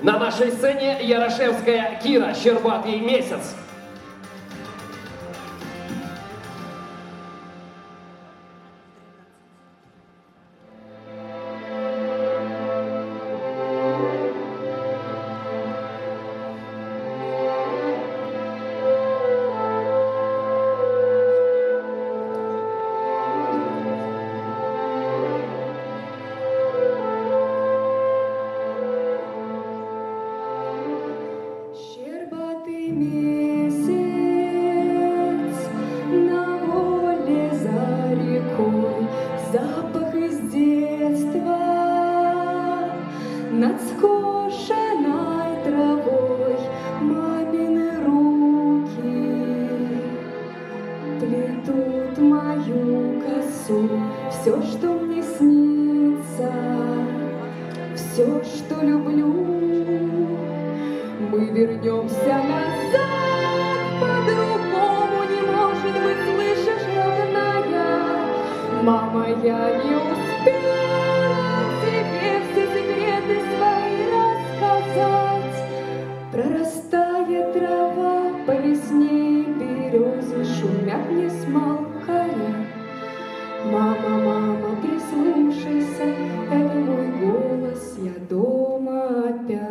На нашей сцене Ярошевская Кира, «Щербатый месяц». Месяц на воле за рекой, запах из детства над скошенной травой, мамины руки плетут мою косу. Все, что мне снится, все, что люблю. Мы вернемся назад, по-другому не может быть, слышишь, родная? Мама, я не успела тебе все секреты свои рассказать. Прорастает трава, по весне березы шумят, не смолкая. Мама, мама, прислушайся, это мой голос, я дома опять.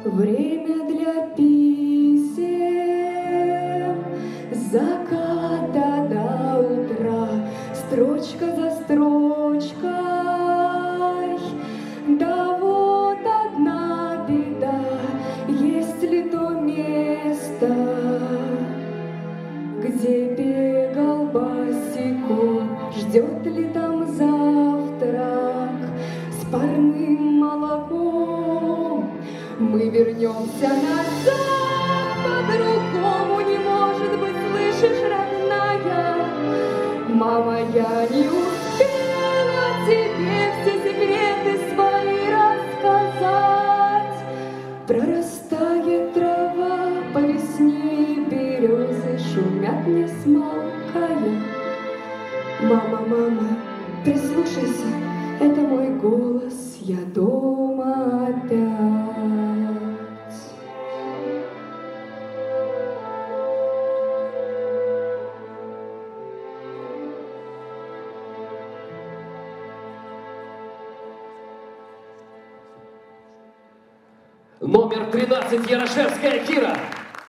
Время для писем с заката до утра, строчка за строчкой. Да вот одна беда, есть ли то место, где бегал босиком, ждет ли там завтрак с парным молоком. Мы вернемся назад, по-другому не может быть, слышишь, родная? Мама, я не успела тебе все секреты свои рассказать. Прорастает трава, по весне березы шумят, не смолкая. Мама, мама, прислушайся, это мой голос, я дома опять. Номер 13, Ярошевская Кира.